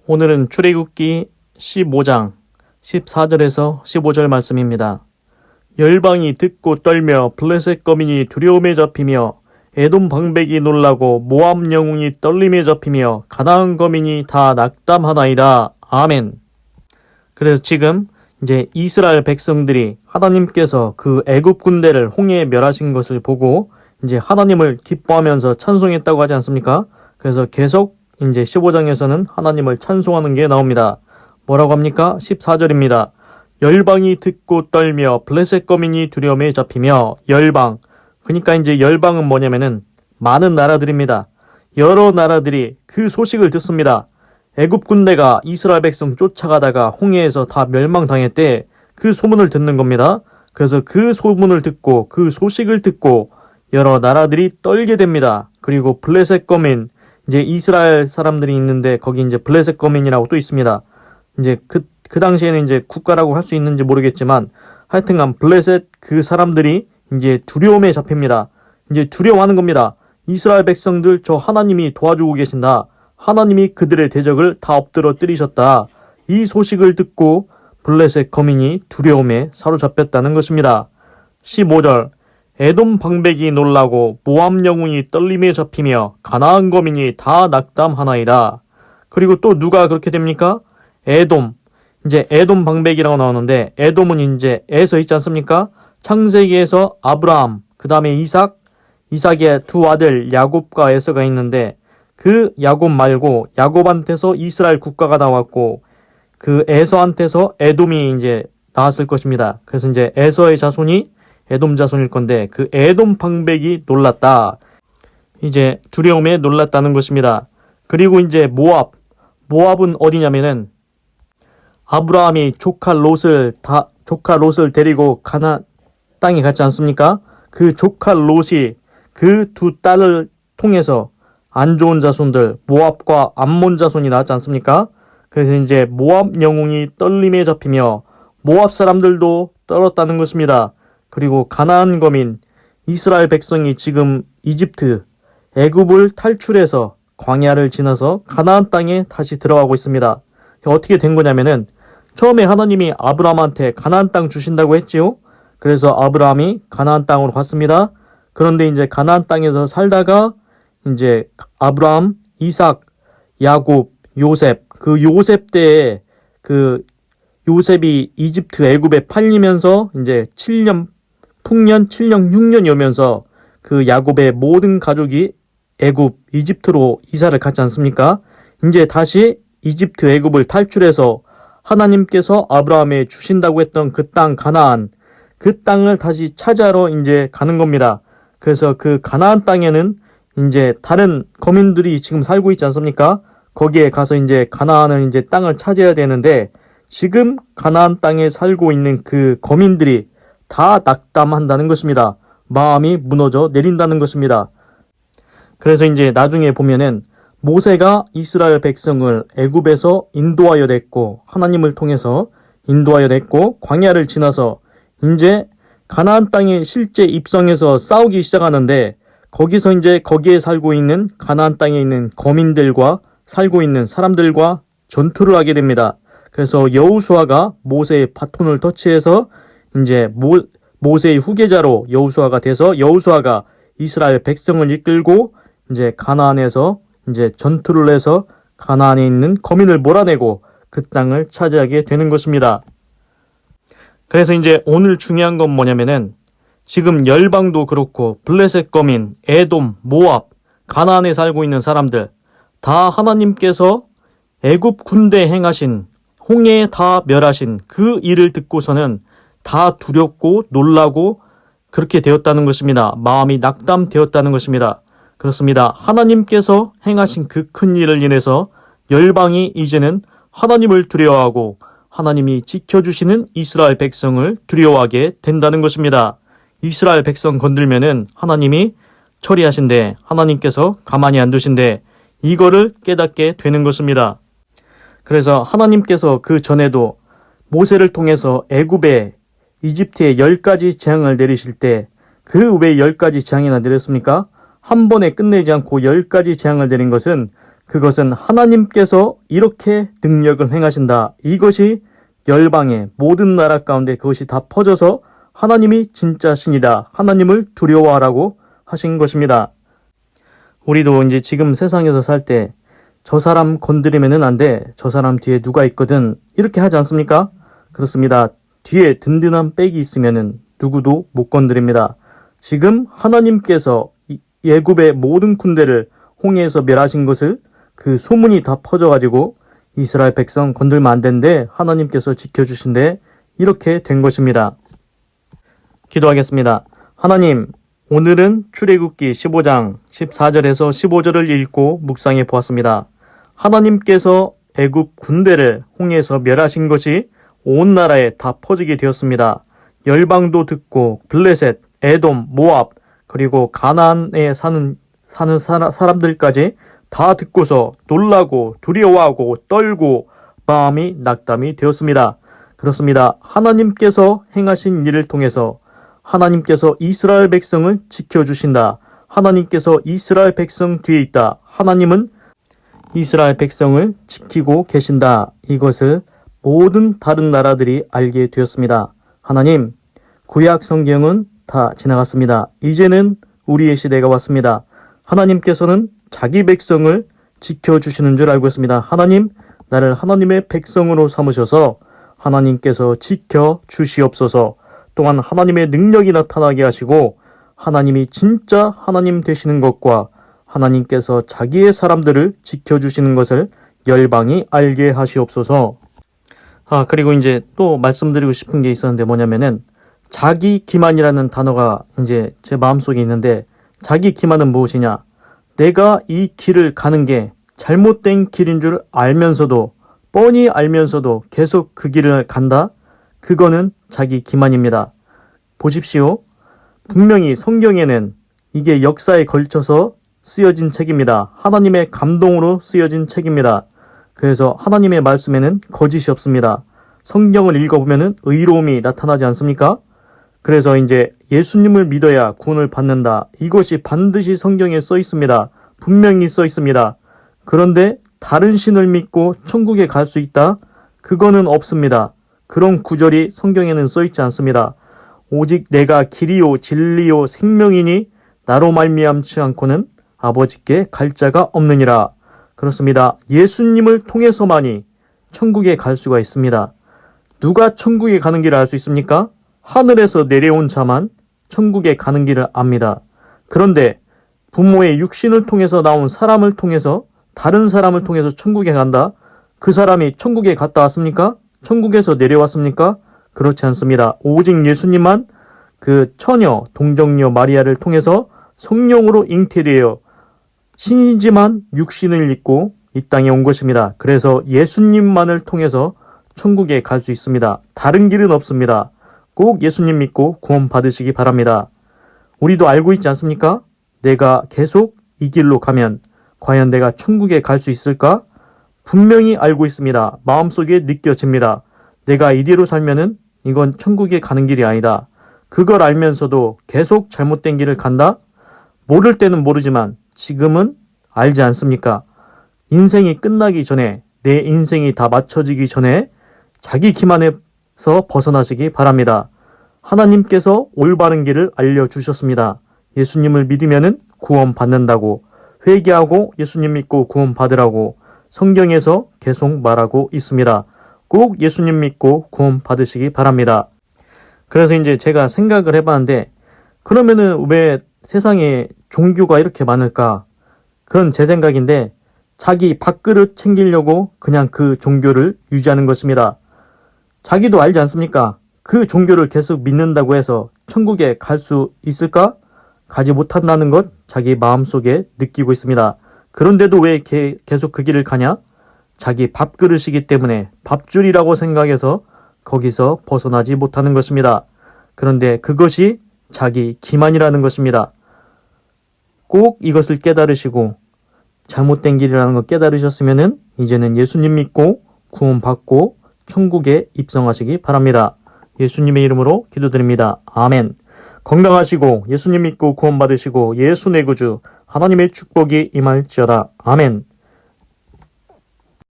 오늘은 출애굽기 15장 14절에서 15절 말씀입니다. 열방이 듣고 떨며 블레셋 거민이 두려움에 잡히며 에돔 방백이 놀라고 모압 영웅이 떨림에 잡히며 가나안 거민이 다 낙담하나이다. 아멘. 그래서 지금 이제 이스라엘 백성들이 하나님께서 그 애굽 군대를 홍해에 멸하신 것을 보고 이제 하나님을 기뻐하면서 찬송했다고 하지 않습니까? 그래서 계속 이제 15장에서는 하나님을 찬송하는 게 나옵니다. 뭐라고 합니까? 14절입니다. 열방이 듣고 떨며 블레셋 거민이 두려움에 잡히며 열방. 그러니까 이제 열방은 뭐냐면은 많은 나라들입니다. 여러 나라들이 그 소식을 듣습니다. 애굽 군대가 이스라엘 백성 쫓아가다가 홍해에서 다 멸망당했대. 그 소문을 듣는 겁니다. 그래서 그 소문을 듣고 그 소식을 듣고 여러 나라들이 떨게 됩니다. 그리고 블레셋 거민, 이제 이스라엘 사람들이 있는데 거기 이제 블레셋 거민이라고 또 있습니다. 이제 그 당시에는 이제 국가라고 할 수 있는지 모르겠지만 하여튼간 블레셋 그 사람들이 이제 두려움에 잡힙니다. 이제 두려워하는 겁니다. 이스라엘 백성들 저 하나님이 도와주고 계신다. 하나님이 그들의 대적을 다 엎드러 때리셨다. 이 소식을 듣고 블레셋 거민이 두려움에 사로잡혔다는 것입니다. 15절 에돔 방백이 놀라고 모압 영웅이 떨림에 잡히며 가나안 거민이 다 낙담하나이다. 그리고 또 누가 그렇게 됩니까? 에돔. 이제 에돔 방백이라고 나오는데 에돔은 이제 에서 있지 않습니까? 창세기에서 아브라함, 그 다음에 이삭의 두 아들 야곱과 에서가 있는데 그 야곱 말고 야곱한테서 이스라엘 국가가 나왔고 그 에서한테서 에돔이 이제 나왔을 것입니다. 그래서 이제 에서의 자손이 에돔 자손일 건데 그 에돔 방백이 놀랐다. 이제 두려움에 놀랐다는 것입니다. 그리고 이제 모압은 어디냐면은 아브라함이 조카 롯을 데리고 가나안 땅에 갔지 않습니까? 그 조카 롯이 그 두 딸을 통해서 안 좋은 자손들 모압과 암몬 자손이 나왔지 않습니까? 그래서 이제 모압 영웅이 떨림에 잡히며 모압 사람들도 떨었다는 것입니다. 그리고 가나안 거민 이스라엘 백성이 지금 이집트 애굽을 탈출해서 광야를 지나서 가나안 땅에 다시 들어가고 있습니다. 어떻게 된 거냐면은 처음에 하나님이 아브라함한테 가나안 땅 주신다고 했지요. 그래서 아브라함이 가나안 땅으로 갔습니다. 그런데 이제 가나안 땅에서 살다가 이제 아브라함, 이삭, 야곱, 요셉, 그 요셉 때에 그 요셉이 이집트 애굽에 팔리면서 이제 7년 6년이 오면서 그 야곱의 모든 가족이 애굽, 이집트로 이사를 갔지 않습니까? 이제 다시 이집트 애굽을 탈출해서 하나님께서 아브라함에 주신다고 했던 그 땅 가나안, 그 땅을 다시 차지하러 이제 가는 겁니다. 그래서 그 가나안 땅에는 이제 다른 거민들이 지금 살고 있지 않습니까? 거기에 가서 이제 가나안은 이제 땅을 차지해야 되는데 지금 가나안 땅에 살고 있는 그 거민들이 다 낙담한다는 것입니다. 마음이 무너져 내린다는 것입니다. 그래서 이제 나중에 보면은 모세가 이스라엘 백성을 애굽에서 인도하여 냈고 하나님을 통해서 인도하여 냈고 광야를 지나서 이제 가나안 땅에 실제 입성해서 싸우기 시작하는데 거기서 이제 거기에 살고 있는 가나안 땅에 있는 거민들과 살고 있는 사람들과 전투를 하게 됩니다. 그래서 여호수아가 모세의 바톤을 터치해서 이제 모세의 후계자로 여호수아가 돼서 여호수아가 이스라엘 백성을 이끌고 이제 가나안에서 이제 전투를 해서 가나안에 있는 거민을 몰아내고 그 땅을 차지하게 되는 것입니다. 그래서 이제 오늘 중요한 건 뭐냐면은 지금 열방도 그렇고 블레셋 거민, 에돔, 모압, 가나안에 살고 있는 사람들 다 하나님께서 애굽 군대에 행하신 홍해에 다 멸하신 그 일을 듣고서는 다 두렵고 놀라고 그렇게 되었다는 것입니다. 마음이 낙담되었다는 것입니다. 그렇습니다. 하나님께서 행하신 그 큰 일을 인해서 열방이 이제는 하나님을 두려워하고 하나님이 지켜주시는 이스라엘 백성을 두려워하게 된다는 것입니다. 이스라엘 백성 건들면은 하나님이 처리하신대, 하나님께서 가만히 안 두신대, 이거를 깨닫게 되는 것입니다. 그래서 하나님께서 그 전에도 모세를 통해서 애굽에 이집트에 10가지 재앙을 내리실 때 그 왜 10가지 재앙이나 내렸습니까? 한 번에 끝내지 않고 10가지 재앙을 내린 것은 그것은 하나님께서 이렇게 능력을 행하신다. 이것이 열방의 모든 나라 가운데 그것이 다 퍼져서 하나님이 진짜 신이다. 하나님을 두려워하라고 하신 것입니다. 우리도 이제 지금 세상에서 살 때 저 사람 건드리면은 안 돼. 저 사람 뒤에 누가 있거든. 이렇게 하지 않습니까? 그렇습니다. 뒤에 든든한 백이 있으면은 누구도 못 건드립니다. 지금 하나님께서 애굽의 모든 군대를 홍해에서 멸하신 것을 그 소문이 다 퍼져가지고 이스라엘 백성 건들면 안 된대 하나님께서 지켜주신대 이렇게 된 것입니다. 기도하겠습니다. 하나님, 오늘은 출애굽기 15장 14절에서 15절을 읽고 묵상해 보았습니다. 하나님께서 애굽 군대를 홍해에서 멸하신 것이 온 나라에 다 퍼지게 되었습니다. 열방도 듣고 블레셋, 에돔, 모압 그리고 가나안에 사는 사람들까지 다 듣고서 놀라고 두려워하고 떨고 마음이 낙담이 되었습니다. 그렇습니다. 하나님께서 행하신 일을 통해서 하나님께서 이스라엘 백성을 지켜주신다. 하나님께서 이스라엘 백성 뒤에 있다. 하나님은 이스라엘 백성을 지키고 계신다. 이것을 모든 다른 나라들이 알게 되었습니다. 하나님, 구약 성경은 다 지나갔습니다. 이제는 우리의 시대가 왔습니다. 하나님께서는 자기 백성을 지켜주시는 줄 알고 있습니다. 하나님, 나를 하나님의 백성으로 삼으셔서 하나님께서 지켜주시옵소서. 또한 하나님의 능력이 나타나게 하시고 하나님이 진짜 하나님 되시는 것과 하나님께서 자기의 사람들을 지켜주시는 것을 열방이 알게 하시옵소서. 그리고 이제 또 말씀드리고 싶은 게 있었는데 뭐냐면은 자기 기만이라는 단어가 이제 제 마음속에 있는데 자기 기만은 무엇이냐? 내가 이 길을 가는 게 잘못된 길인 줄 알면서도 뻔히 알면서도 계속 그 길을 간다? 그거는 자기 기만입니다. 보십시오. 분명히 성경에는 이게 역사에 걸쳐서 쓰여진 책입니다. 하나님의 감동으로 쓰여진 책입니다. 그래서 하나님의 말씀에는 거짓이 없습니다. 성경을 읽어보면 의로움이 나타나지 않습니까? 그래서 이제 예수님을 믿어야 구원을 받는다. 이것이 반드시 성경에 써 있습니다. 분명히 써 있습니다. 그런데 다른 신을 믿고 천국에 갈 수 있다? 그거는 없습니다. 그런 구절이 성경에는 써 있지 않습니다. 오직 내가 길이요 진리요 생명이니 나로 말미암지 않고는 아버지께 갈 자가 없느니라. 그렇습니다. 예수님을 통해서만이 천국에 갈 수가 있습니다. 누가 천국에 가는 길을 알 수 있습니까? 하늘에서 내려온 자만 천국에 가는 길을 압니다. 그런데 부모의 육신을 통해서 나온 사람을 통해서 다른 사람을 통해서 천국에 간다? 그 사람이 천국에 갔다 왔습니까? 천국에서 내려왔습니까? 그렇지 않습니다. 오직 예수님만 그 처녀 동정녀 마리아를 통해서 성령으로 잉태되어 신이지만 육신을 입고 이 땅에 온 것입니다. 그래서 예수님만을 통해서 천국에 갈 수 있습니다. 다른 길은 없습니다. 꼭 예수님 믿고 구원 받으시기 바랍니다. 우리도 알고 있지 않습니까? 내가 계속 이 길로 가면 과연 내가 천국에 갈 수 있을까? 분명히 알고 있습니다. 마음속에 느껴집니다. 내가 이대로 살면은 이건 천국에 가는 길이 아니다. 그걸 알면서도 계속 잘못된 길을 간다? 모를 때는 모르지만 지금은 알지 않습니까? 인생이 끝나기 전에 내 인생이 다 맞춰지기 전에 자기 기만에서 벗어나시기 바랍니다. 하나님께서 올바른 길을 알려주셨습니다. 예수님을 믿으면 구원 받는다고 회개하고 예수님 믿고 구원 받으라고 성경에서 계속 말하고 있습니다. 꼭 예수님 믿고 구원 받으시기 바랍니다. 그래서 이제 제가 생각을 해봤는데 그러면은 왜 세상에 종교가 이렇게 많을까? 그건 제 생각인데 자기 밥그릇 챙기려고 그냥 그 종교를 유지하는 것입니다. 자기도 알지 않습니까? 그 종교를 계속 믿는다고 해서 천국에 갈 수 있을까? 가지 못한다는 것 자기 마음속에 느끼고 있습니다. 그런데도 왜 계속 그 길을 가냐? 자기 밥그릇이기 때문에 밥줄이라고 생각해서 거기서 벗어나지 못하는 것입니다. 그런데 그것이 자기 기만이라는 것입니다. 꼭 이것을 깨달으시고 잘못된 길이라는 걸 깨달으셨으면 이제는 예수님 믿고 구원받고 천국에 입성하시기 바랍니다. 예수님의 이름으로 기도드립니다. 아멘. 건강하시고 예수님 믿고 구원받으시고 예수 내 구주 하나님의 축복이 임할지어다. 아멘.